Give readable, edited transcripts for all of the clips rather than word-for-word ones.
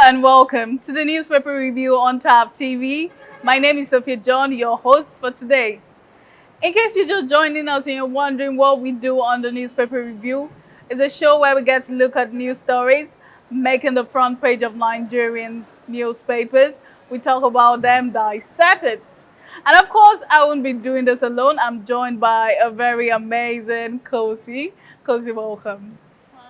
and welcome to the newspaper review on Tap TV. My name is Sophia John, your host for today. In case you're just joining us and you're wondering what we do on the newspaper review, it's a show where we get to look at news stories making the front page of Nigerian newspapers. We talk about them, dissect it. And of course, I won't be doing this alone. I'm joined by a very amazing Kosi. Kosi, welcome. Fine,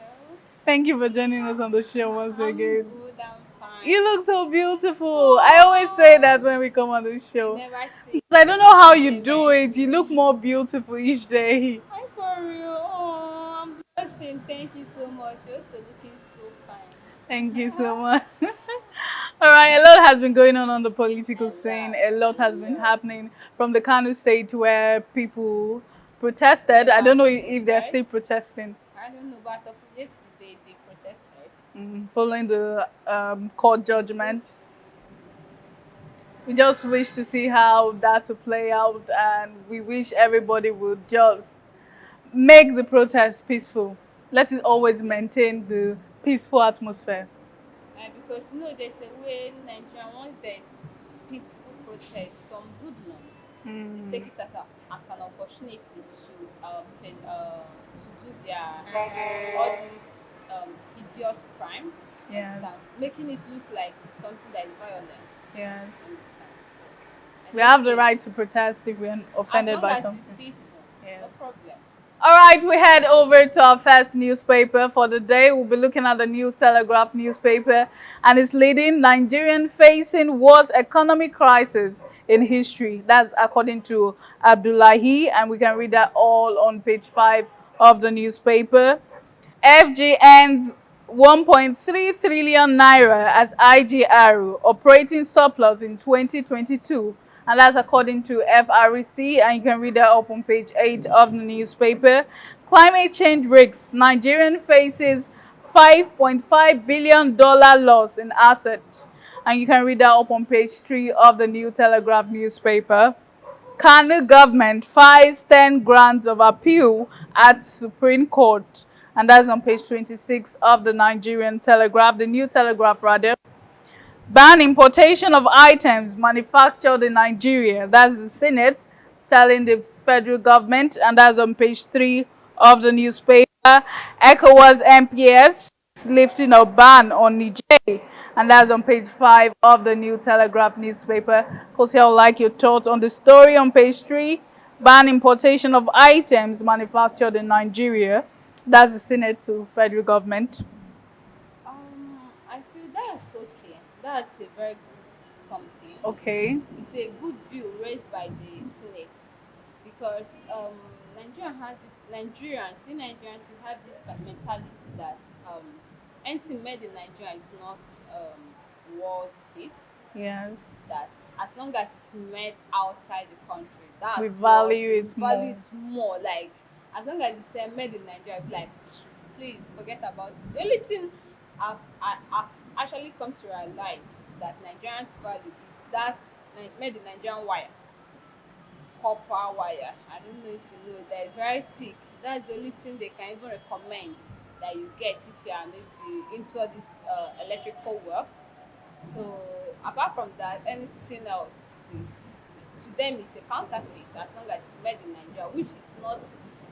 hello. Thank you for joining us on the show once I'm again. good, I'm fine. You look so beautiful. I always say that when we come on the show. Never see I don't know how you it do very it. You look soon. more beautiful each day. Hi for real. Oh, I'm blushing. Thank you so much. You're also looking so fine. Thank you so much. All right, a lot has been going on the political A scene. lot, A lot a has been lot. happening from the Kano state where people protested. I don't know Devastated, if they're still guys. protesting I don't know, but yesterday they protested. following the court So, judgment. We just wish to see how that will play out, and we wish everybody would just make the protest peaceful. Let it always maintain the peaceful atmosphere. because there's a way Nigeria, once there's peaceful protest, some good ones, they take it as an opportunity to do their all these hideous crime. Yes, Understand? Making it look like something that is violent. yes. Understand? So I We don't have the think right to protest if we're as offended long by as it's something. peaceful, no Yes. problem. All right, we head over to our first newspaper for the day. We'll be looking at the New Telegraph newspaper, and it's leading Nigerian facing worst economic crisis in history. That's according to Abdullahi, and we can read that all on page 5 of the newspaper. FGN 1.3 trillion naira as IGR operating surplus in 2022, and that's according to FREC, and you can read that up on page 8 of the newspaper. Climate change risks. Nigerian faces $5.5 billion loss in assets, and you can read that up on page 3 of the New Telegraph newspaper. Kano government files 10 grants of appeal at Supreme Court. And that's on page 26 of the Nigerian Telegraph, the New Telegraph rather. Ban importation of items manufactured in Nigeria. That's the Senate telling the federal government, and that's on page 3 of the newspaper. ECOWAS MPS lifting a ban on Niger, and that's on page 5 of the New Telegraph newspaper. Because I would like your thoughts on the story on page 3. Ban importation of items manufactured in Nigeria. That's the Senate to federal government. I feel that's okay. That's a very good something. Okay. It's a good bill raised by the Senate because Nigerians who have this mentality that anything made in Nigeria is not worth it. Yes. That as long as it's made outside the country, We that's what value we it value more. it more. Like as long as it's made in Nigeria, be like please forget about it. The only thing I've actually come to realize that Nigerians value is that made in Nigerian wire, copper wire. I don't know if you know that is very thick. That's the only thing they can even recommend that you get if you are maybe into this electrical work. So apart from that, anything else is to them is a counterfeit as long as it's made in Nigeria, which is not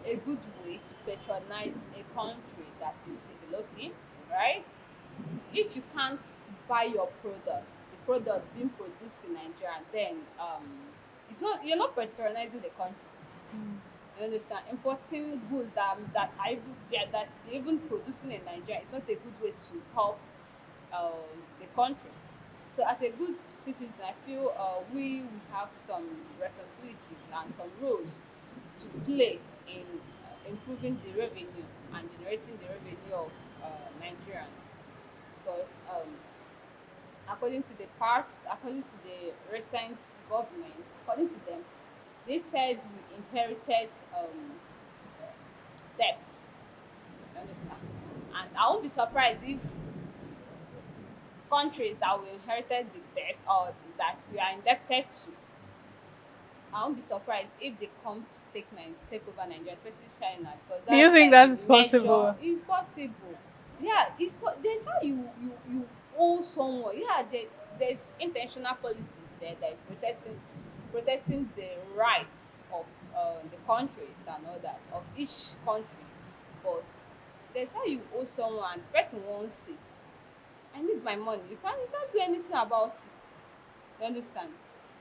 a good way to patronize a country that is developing, right? If you can't buy your product, the product being produced in Nigeria, then it's not you're not patronizing the country. You understand? Importing goods that they're even producing in Nigeria is not a good way to help the country. So, as a good citizen, I feel we have some responsibilities and some roles to play in improving the revenue and generating the revenue of Nigeria. Because according to the recent government, according to them, they said we inherited debt. You understand? And I won't be surprised if countries that we inherited the debt or that we are indebted to, I won't be surprised if they come to take over Nigeria, especially China, because Do you that's think like that the is major. possible? It's possible. Yeah, there's how you owe someone, yeah, there's intentional politics there that is protecting the rights of the countries and all that of each country, but there's how you owe someone, the person wants it. I need my money. You can't do anything about it. You understand?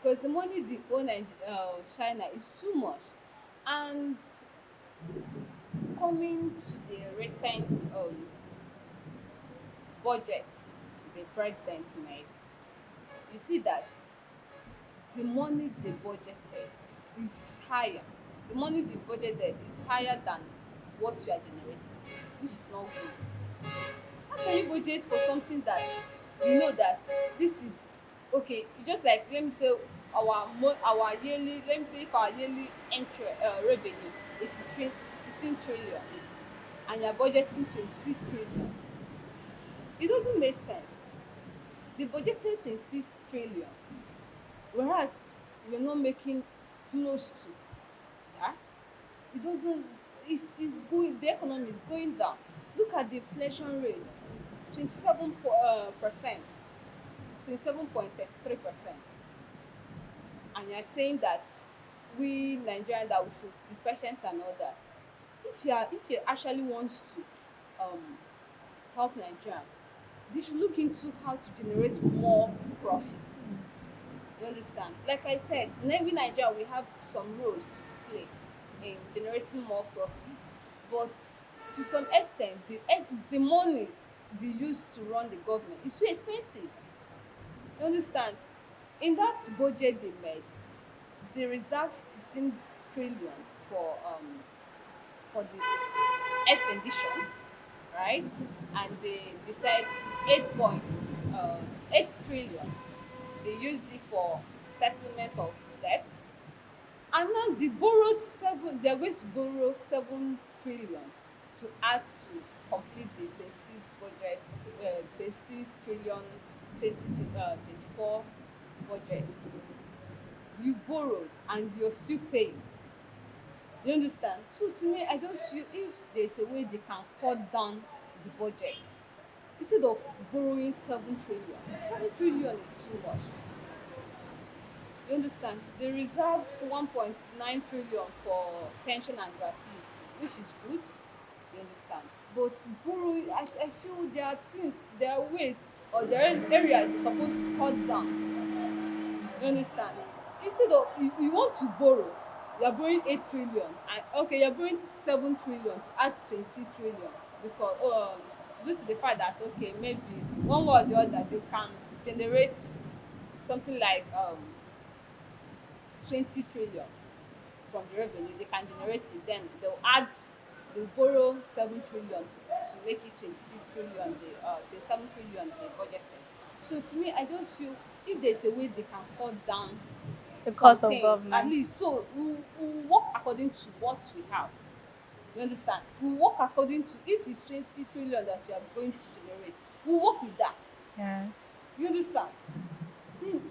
Because the money they owe China is too much. And coming to the recent budget the president made, you see that the money they budgeted is higher. The money they budgeted is higher than what you are generating, which is not good. How can you budget for something that you know that this is okay? Just like, let me say, our yearly, let me say if our yearly revenue is 16 trillion and you're budgeting 26 trillion, it doesn't make sense. They budgeted 26 trillion, whereas we're not making close to that. It doesn't, it's going, the economy is going down. Look at the inflation rate, 27%, 27.33%. And you're saying that we Nigerians, that we should be patient and all that. If you actually wants to help Nigeria, they should look into how to generate more profit. You understand? Like I said, in every Nigeria we have some roles to play in generating more profit, but to some extent, the money they use to run the government is too expensive. You understand? In that budget they made, they reserve 16 trillion for the expedition, right? And they decide 8 trillion. They used it for settlement of debt. And now they are going to borrow 7 trillion to add to complete the 26 budget, 26 trillion 2024 budget. You borrowed and you're still paying. You understand? So to me, I just feel if there's a way they can cut down the budget instead of borrowing 7 trillion. 7 trillion is too much. You understand? They reserved 1.9 trillion for pension and gratuity, which is good. You understand? But borrowing, I feel there are things, there are ways, or there are areas you're supposed to cut down. You understand? Instead of you want to borrow, you are borrowing 8 trillion, and okay, you're borrowing 7 trillion to add to 26 trillion because due to the fact that okay, maybe one way or the other they can generate something like 20 trillion from the revenue. They can generate it, then they'll borrow 7 trillion to make it 26 trillion, 27 trillion they budgeted. So to me, I just feel if there's a way they can cut down The some cost of things, at government. least, so we'll work according to what we have. You understand? We'll work according to, if it's 20 trillion that you are going to generate, we'll work with that. Yes. You understand? Then,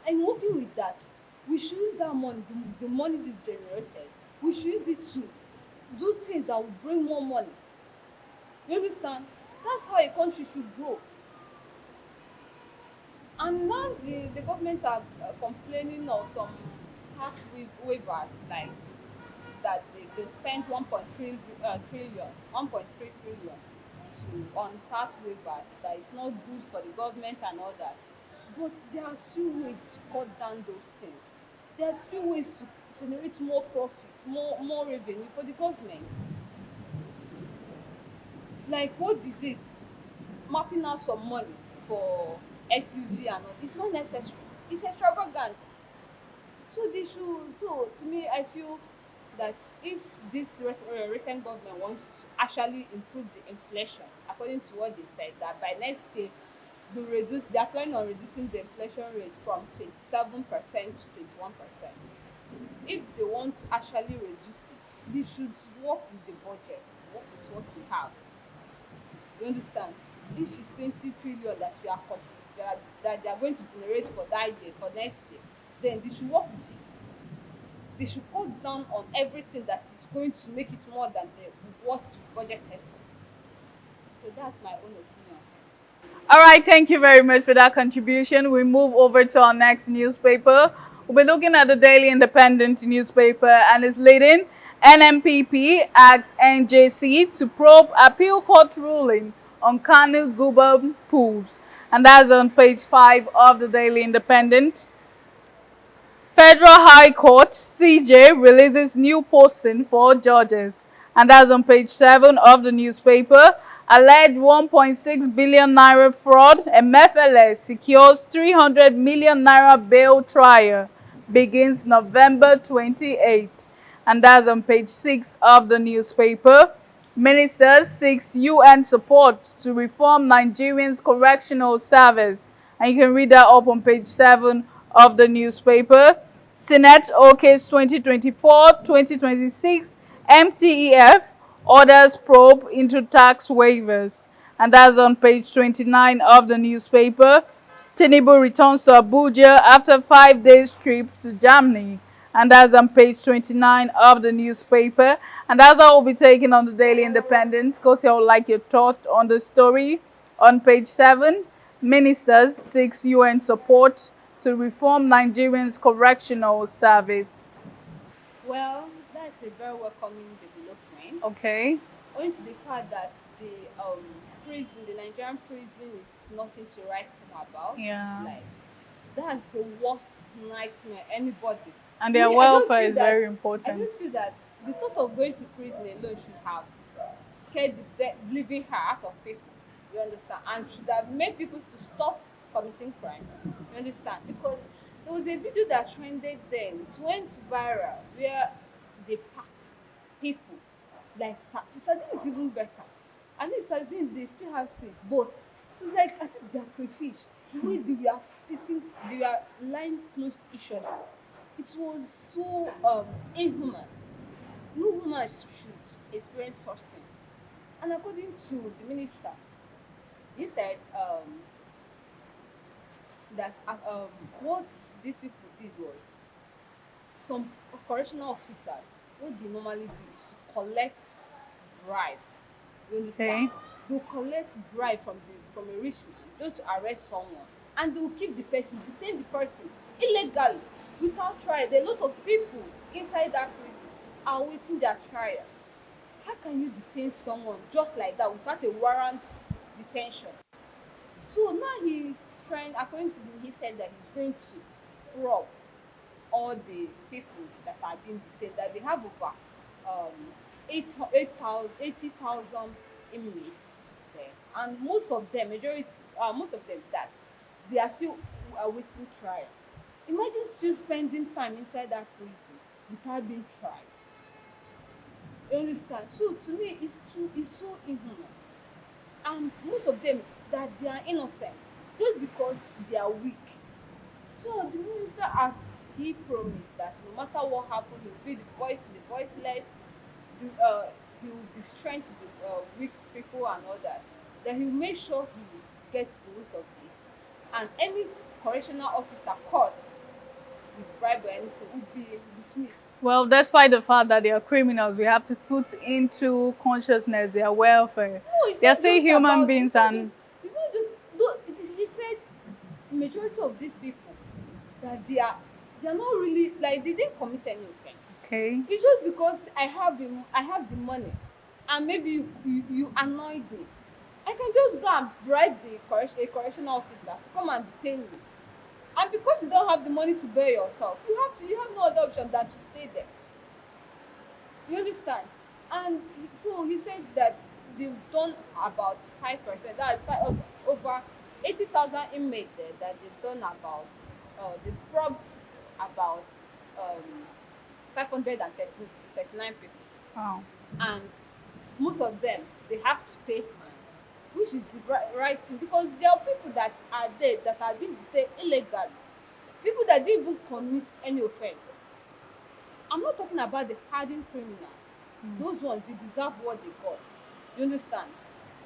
and working with that, we should use that money, the money they generated, we should use it to do things that will bring more money. You understand? That's how a country should grow. And now the government are complaining of some waivers, like that they spent 1.3 trillion to on tax waivers, that is not good for the government and all that. But there are still ways to cut down those things. There are still ways to generate more profit, more revenue for the government. Like what they did, mapping out some money for SUV and all, it's not necessary. It's extravagant. So they should. So to me, I feel that if this recent government wants to actually improve the inflation, according to what they said, that by next year they are planning on reducing the inflation rate from 27% to 21%. If they want to actually reduce it, they should work with the budget, work with what we have. You understand? If it's 20 trillion that that they are going to generate for that year, for next year, then they should work with it. They should cut down on everything that is going to make it more than what we budgeted for. So that's my own opinion. All right, thank you very much for that contribution. We move over to our next newspaper. We'll be looking at the Daily Independent newspaper, and it's leading NMPP asks NJC to probe appeal court ruling on Kanu Guba pools. And that's on page 5 of the Daily Independent. Federal High Court (CJ) releases new posting for judges, and that's on page 7 of the newspaper. Alleged 1.6 billion naira fraud, MFLS secures 300 million naira bail trial, begins November 28, and that's on page 6 of the newspaper. Ministers seeks UN support to reform Nigerians' correctional service, and you can read that up on page 7 of the newspaper. Senate OK's 2024-2026 MTEF orders probe into tax waivers, and that's on page 29 of the newspaper. Tinubu returns to Abuja after 5 days trip to Germany, and that's on page 29 of the newspaper. And that's all we'll be taking on the Daily Independent. Because I would like your thought on the story. On page 7, ministers seeks UN support to reform Nigerians' correctional service. Well, that's a very welcoming development. Okay. Owing to the fact that the Nigerian prison is nothing to write home about. Yeah. Like that's the worst nightmare anybody. And To their me, I don't welfare feel is that very I important. don't feel that the thought of going to prison alone should have scared the living her out of people. You understand? And should have made people to stop committing crime. You understand? Because there was a video that trended then, it went viral, where they packed people like sardine is even better. At least sardine they still have space, but it was like as if they are crayfish. The way they were sitting, they were lying close to each other. It was so inhuman. No woman should experience such thing. And according to the minister, he said that what these people did was some correctional officers, what they normally do is to collect bribe. You understand? Okay. They'll collect bribe from a rich man just to arrest someone, and they'll keep the person, detain the person illegally without trial. There are a lot of people inside that prison are waiting their trial. How can you detain someone just like that without a warrant detention? So now he's trying, according to him, he said that he's going to probe all the people that are being detained, that they have over 80,000 inmates there. And most of them that they are still awaiting trial. Imagine still spending time inside that prison without being tried. You understand? So to me, it's so inhuman. And most of them that they are innocent just because they are weak. So the minister he promised that no matter what happens, he will be the voice to the voiceless. He will be strength to the weak people and all that. Then he will make sure he gets to the root of this. And any correctional officer caught with bribe or anything will be dismissed. Well, despite the fact that they are criminals, we have to put into consciousness their welfare. No, it's They are not still just human about beings, and it's not just no, he said majority of these people that they are not really like they didn't commit any offense. okay. It's just because I have the money, and maybe you annoyed me. I can just go and bribe a correctional officer to come and detain you. And because you don't have the money to bail yourself, you have no other option than to stay there. You understand? And so he said that they've done about 5%. That is over 80,000 inmates there that they've done about they've probed about 539 people. Wow. And most of them they have to pay fine, which is the right thing, because there are people that are there that are being detained illegally, people that didn't even commit any offense. I'm not talking about the hardened criminals. Those ones they deserve what they got. You understand?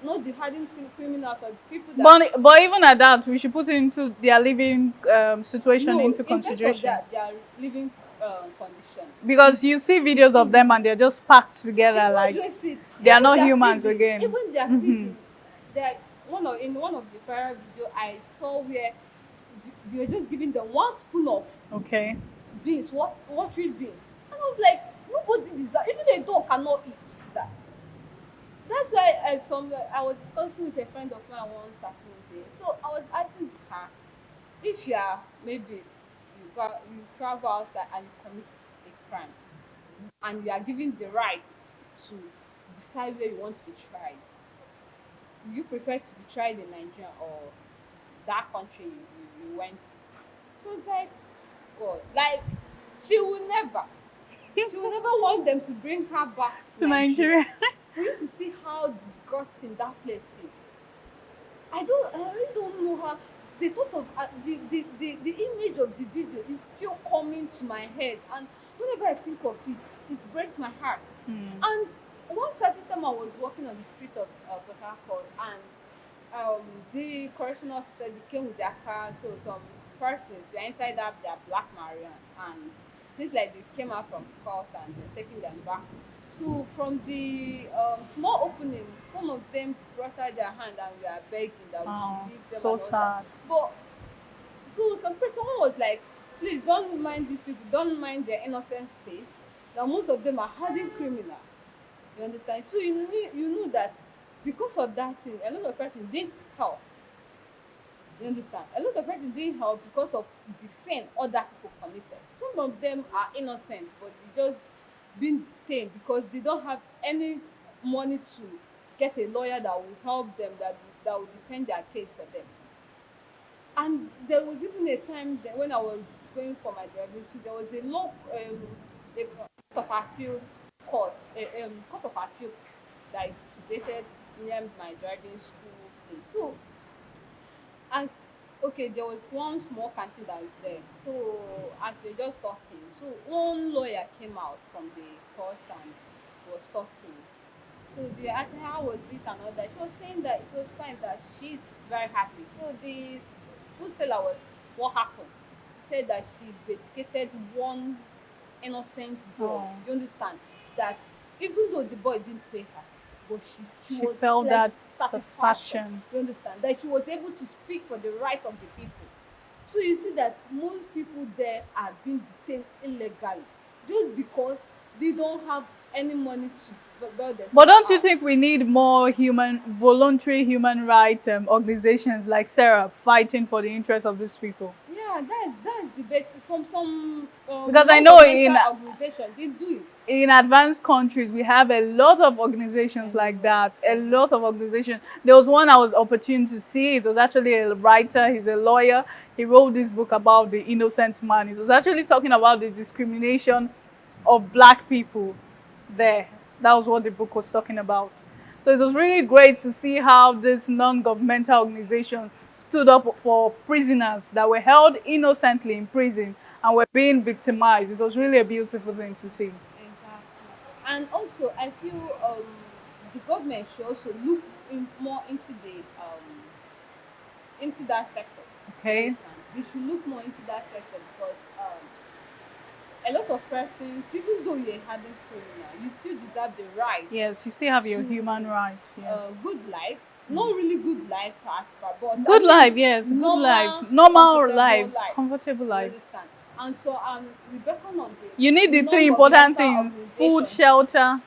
Not the hardened criminals or the people that But even at that, we should put into their living situation no, into in terms of consideration. their living condition. Because you see videos of them and they're just packed together It's not like just it. they are Even not their humans feeding, again. even their feeding, they are, one of the viral video I saw where they were just giving them one spoon of Okay. beans, watery beans, and I was like, nobody deserve, even a dog cannot eat that. That's why I was discussing with a friend of mine one certain day. So I was asking her, if you are maybe you travel outside and you commit a crime, and you are given the right to decide where you want to be tried, do you prefer to be tried in Nigeria or that country you went to? She was like, God, like she will never, she will never want them to bring her back to To Nigeria Nigeria. for you to see how disgusting that place is. I really don't know how the thought of the image of the video is still coming to my head, and whenever I think of it, it breaks my heart. And one certain time I was walking on the street of Port Harcourt, and the correctional officer, they came with their car, so some persons were inside that their black Marian, and seems like they came out from court and they're taking them back. So from the small opening, some of them brought out their hand and we are begging that we Oh, should leave them so and all sad. that. But so someone was like, please don't mind these people, don't mind their innocent face. Now most of them are hardened criminals. You understand? So you know that because of that thing, a lot of person didn't help. You understand? A lot of person didn't help because of the sin other people committed. Some of them are innocent, but they just been detained because they don't have any money to get a lawyer that will help them, that will defend their case for them. And there was even a time that when I was going for my driving school, there was a court of appeal court of appeal that is situated near my driving school place. So as okay, there was one small canteen that was there. So as we were just talking, so one lawyer came out from the court and was talking. So they were asking how was it and all that. She was saying that it was fine, that she's very happy. So the food seller was, what happened? She said that she dedicated one innocent boy. Oh. You understand? That even though the boy didn't pay her, but she was felt like that satisfaction. satisfaction. You understand? That she was able to speak for the right of the people. So you see that most people there are being detained illegally just because they don't have any money to bail themselves But don't you out. think we need more voluntary human rights organizations like Sarah fighting for the interests of these people? Yeah, that's the best. Some Because I know non-governmental organization they do it. in advanced countries, we have a lot of organizations like that. A lot of organizations. There was one I was opportune to see. It was actually a writer. He's a lawyer. He wrote this book about the innocent man. It was actually talking about the discrimination of black people there. That was what the book was talking about. So it was really great to see how this non-governmental organization stood up for prisoners that were held innocently in prison and were being victimized. It was really a beautiful thing to see. Exactly. And also, I feel the government should also look more into that sector. You Okay. understand? They should look more into that sector because a lot of persons, even though you're a hardened criminal, you still deserve the right Yes, you still have your to human rights. Yes. good life. Not really good life as per, but Good at life, least yes. Good normal, life. Normal comfortable life. Comfortable You life. understand? And so we beckon on You need the three important things: food, shelter,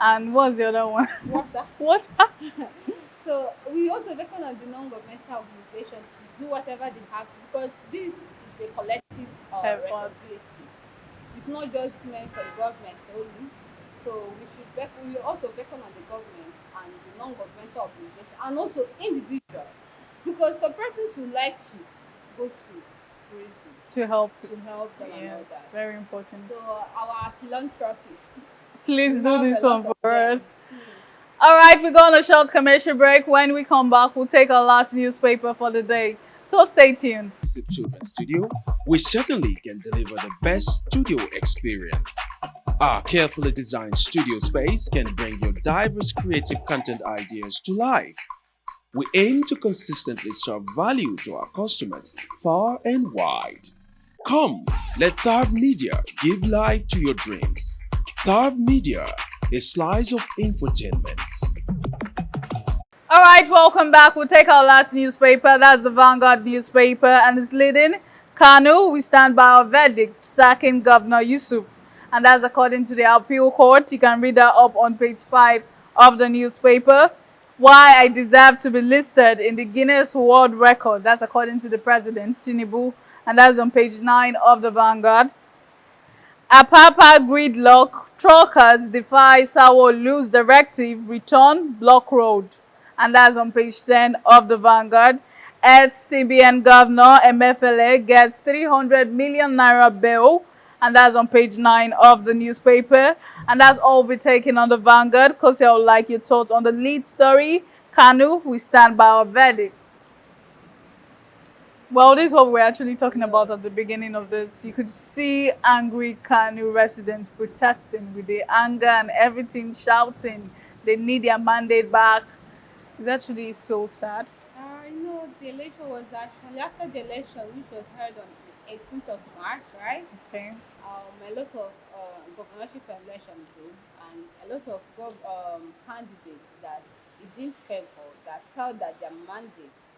and what's the other one? water. What? So we also beckon on the non-governmental organization to do whatever they have to, because this is a collective Effort. responsibility. It's not just meant for the government only. So we also beckon on the government and the non-governmental organization and also individuals, because some persons would like to go to prison To help. to help them and all Yes, that. very important. So our philanthropists, Please we do have this a lot one of for them. us. All right, we're going on a short commercial break. When we come back, we'll take our last newspaper for the day. So stay tuned. Children's Studio, we certainly can deliver the best studio experience. Our carefully designed studio space can bring your diverse creative content ideas to life. We aim to consistently serve value to our customers far and wide. Come, let Tharv Media give life to your dreams. Tharv Media, a slice of infotainment. All right, welcome back. We'll take our last newspaper. That's the Vanguard newspaper, and it's leading Kanu. We stand by our verdict, sacking Governor Yusuf. And that's according to the appeal court. You can read that up on page 5 of the newspaper. Why I deserve to be listed in the Guinness World Record. That's according to the president, Tinubu. And that's on page 9 of the Vanguard. Apapa gridlock, truckers defy Sanwo-Olu's directive, return block road. And that's on page 10 of the Vanguard. Ex-CBN Governor Emefiele gets 300 million naira bail. And that's on page 9 of the newspaper. And that's all we're taking on the Vanguard. Because I would like your thoughts on the lead story. Kanu, we stand by our verdict. Well, this is what we're actually talking about at the beginning of this. You could see angry Kanu residents protesting with the anger and everything, shouting they need their mandate back. It's actually so sad. The election was actually after the election, which was held on the 18th of March, right? Okay. A lot of governorship election group and a lot of candidates that it didn't favor, that felt that their mandates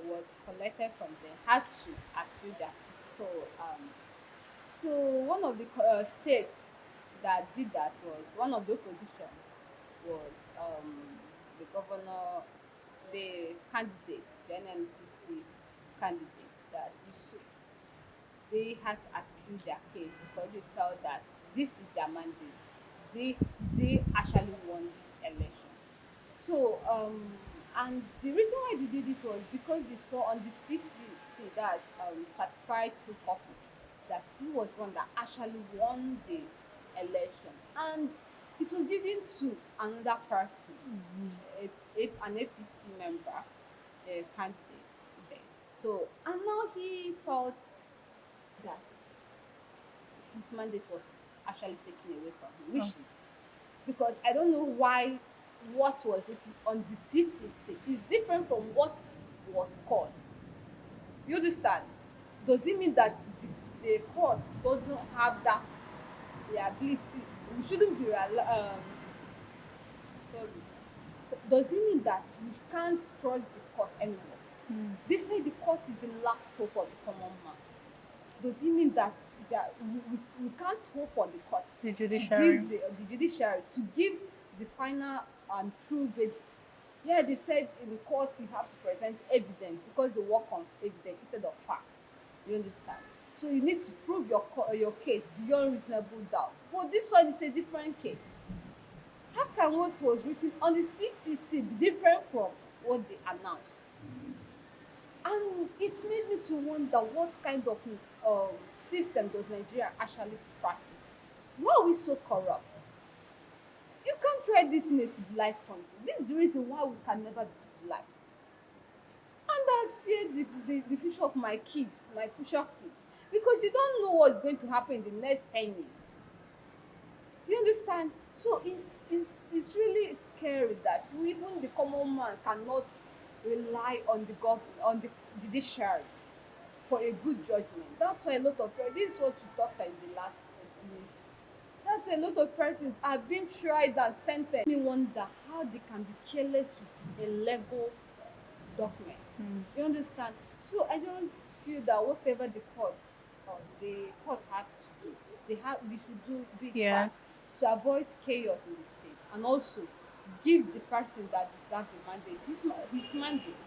was collected from them, had to appeal their case. So one of the states that did that was one of the opposition was the governor, the candidates, the NNPC candidates, that's Yusuf. They had to appeal their case because they felt that this is their mandate. They actually won this election. So and the reason why they did it was because they saw on the CTC, that's certified true copy, that he was one that actually won the election, and it was given to another person, an APC member, a candidate there. So, and now he felt that his mandate was actually taken away from him, which is because I don't know why what was written on the CTC is different from what was called. You understand? Does it mean that the court doesn't have that ability? We shouldn't be sorry. So does it mean that we can't trust the court anymore? They say the court is the last hope of the common man. Does it mean that we can't hope for the court, the judiciary, to give the judiciary to give the final and true verdict? Yeah, they said in court you have to present evidence because they work on evidence instead of facts. You understand? So you need to prove your case beyond reasonable doubt. But this one is a different case. How can what was written on the CTC be different from what they announced? And it made me to wonder what kind of system does Nigeria actually practice? Why are we so corrupt? You can't try this in a civilized country. This is the reason why we can never be civilized. And I fear the future of my kids, my future kids, because you don't know what's going to happen in the next 10 years. You understand? So it's really scary that even the common man cannot rely on the judiciary for a good judgment. That's why a lot of this is what we talked in the last news. That's why a lot of persons are being tried and sentenced. Me wonder how they can be careless with a legal document. You understand? So I just feel that whatever the court have to do, they should do it fast to avoid chaos in the state, and also give the person that deserves the mandate his mandate.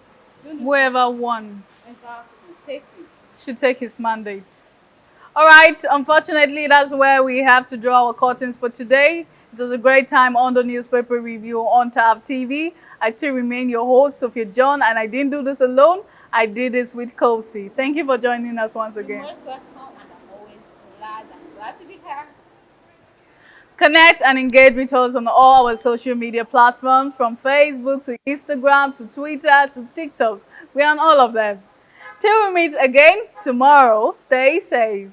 Whoever won Exactly. Take it. should take his mandate. All right, unfortunately, that's where we have to draw our curtains for today. It was a great time on the newspaper review on Tab TV. I still remain your host, Sophia John, and I didn't do this alone. I did this with Kosi. Thank you for joining us once again. You're most welcome, and I'm always glad to be here. Connect and engage with us on all our social media platforms, from Facebook to Instagram to Twitter to TikTok. We're on all of them. Till we meet again tomorrow, stay safe.